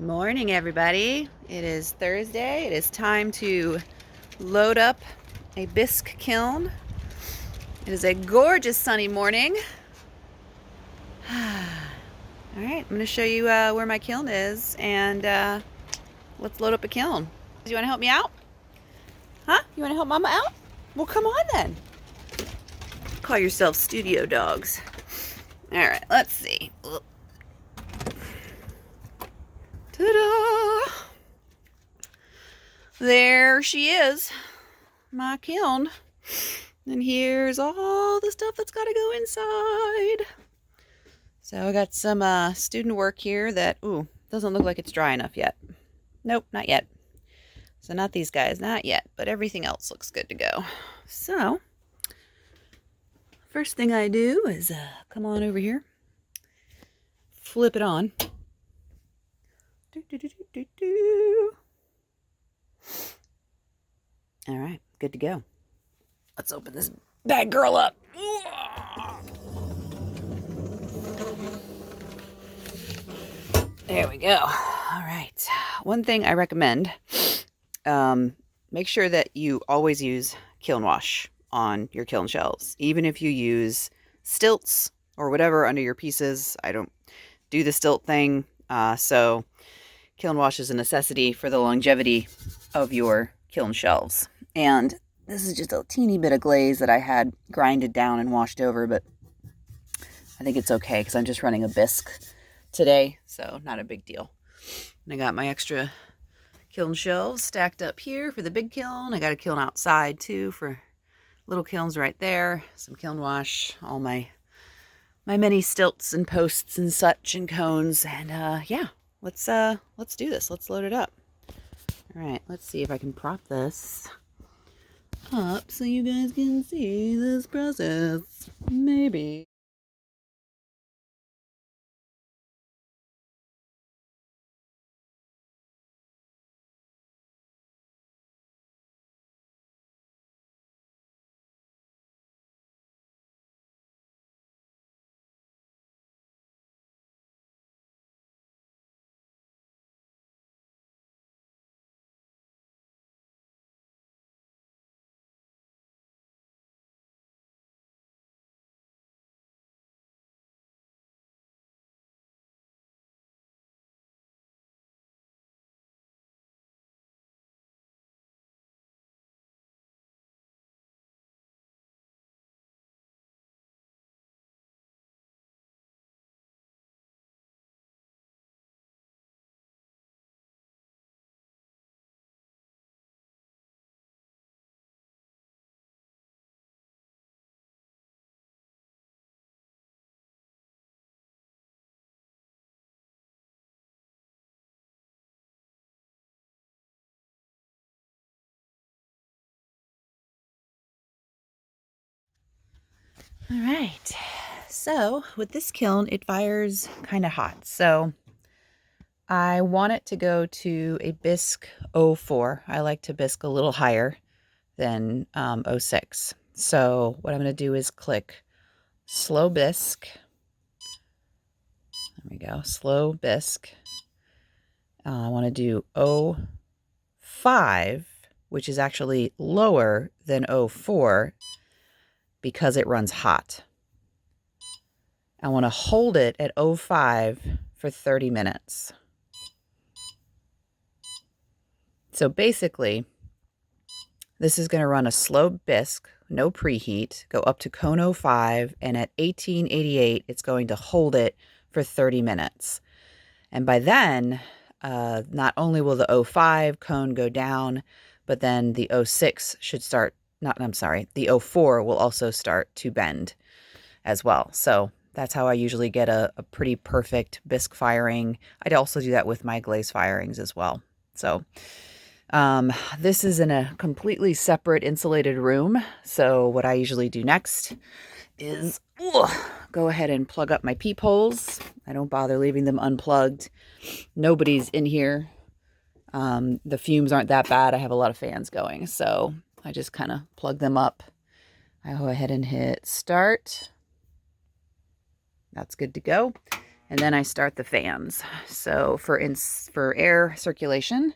Morning, everybody. It is Thursday. It is time to load up a bisque kiln. It is a gorgeous sunny morning. All right, I'm going to show you where my kiln is, and let's load up a kiln. You want to help me out? Huh? You want to help Mama out? Well, come on then. Call yourselves studio dogs. All right, let's see. Ta-da! There she is, my kiln. And here's all the stuff that's got to go inside. So I got some student work here that, doesn't look like it's dry enough yet. Nope, not yet. So not these guys, not yet, but everything else looks good to go. So first thing I do is come on over here, flip it on. All right, good to go. Let's open this bad girl up. There we go. All right. One thing I recommend, make sure that you always use kiln wash on your kiln shelves. Even if you use stilts or whatever under your pieces. I don't do the stilt thing. So kiln wash is a necessity for the longevity of your kiln shelves. And this is just a teeny bit of glaze that I had grinded down and washed over, but I think it's okay because I'm just running a bisque today, so not a big deal. And I got my extra kiln shelves stacked up here for the big kiln. I got a kiln outside too for little kilns right there. Some kiln wash, all my many stilts and posts and such and cones. And yeah, let's do this. Let's load it up. All right, let's see if I can prop this up so you guys can see this process. Maybe. All right, so with this kiln, it fires kind of hot. So I want it to go to a bisque 04. I like to bisque a little higher than 06. So what I'm going to do is click slow bisque. There we go, slow bisque. I want to do 05, which is actually lower than 04 because it runs hot. I want to hold it at 05 for 30 minutes. So basically, this is going to run a slow bisque, no preheat, go up to cone 05, and at 1888, it's going to hold it for 30 minutes. And by then, not only will the 05 cone go down, but then the 06 should start, the 04 will also start to bend as well. So that's how I usually get a pretty perfect bisque firing. I'd also do that with my glaze firings as well. So this is in a completely separate insulated room. So what I usually do next is go ahead and plug up my peepholes. I don't bother leaving them unplugged. Nobody's in here. The fumes aren't that bad. I have a lot of fans going, so I just kind of plug them up. I go ahead and hit start. That's good to go. And then I start the fans. So for air circulation,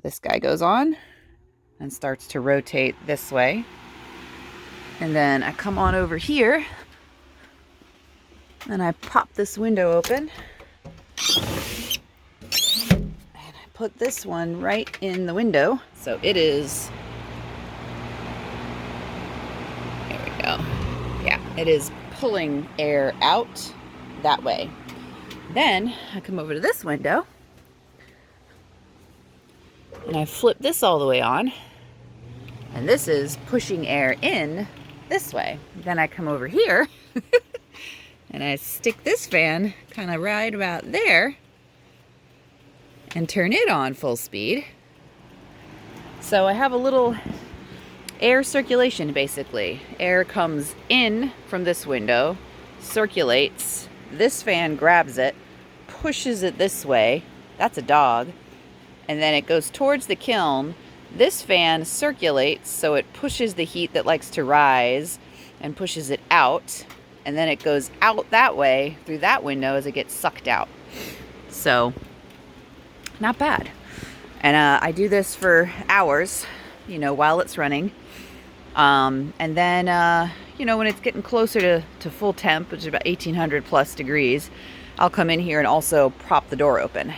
this guy goes on and starts to rotate this way. And then I come on over here and I pop this window open. And I put this one right in the window. So it is, there we go. Yeah, it is pulling air out that way. Then I come over to this window and I flip this all the way on. And this is pushing air in this way. Then I come over here and I stick this fan kind of right about there and turn it on full speed. So I have a little air circulation basically. Air comes in from this window, circulates, this fan grabs it, pushes it this way, that's a dog, and then it goes towards the kiln. This fan circulates, so it pushes the heat that likes to rise and pushes it out, and then it goes out that way through that window as it gets sucked out. So, not bad. And I do this for hours, you know, while it's running. And then, you know, when it's getting closer to full temp, which is about 1800 plus degrees, I'll come in here and also prop the door open.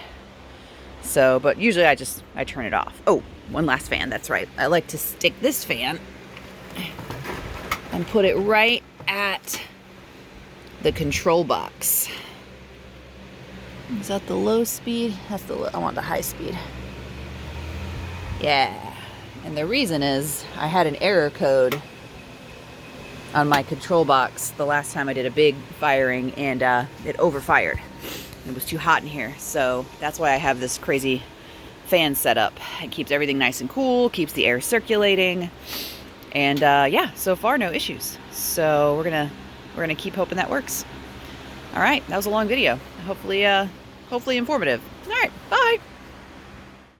So, but usually I turn it off. Oh, one last fan, that's right. I like to stick this fan and put it right at the control box. Is that the low speed? That's the low, I want the high speed. Yeah. And the reason is I had an error code on my control box the last time I did a big firing, and it overfired. It was too hot in here. So that's why I have this crazy fan set up. It keeps everything nice and cool, keeps the air circulating. And yeah, so far no issues. So we're gonna keep hoping that works. All right, that was a long video. Hopefully informative. All right, bye.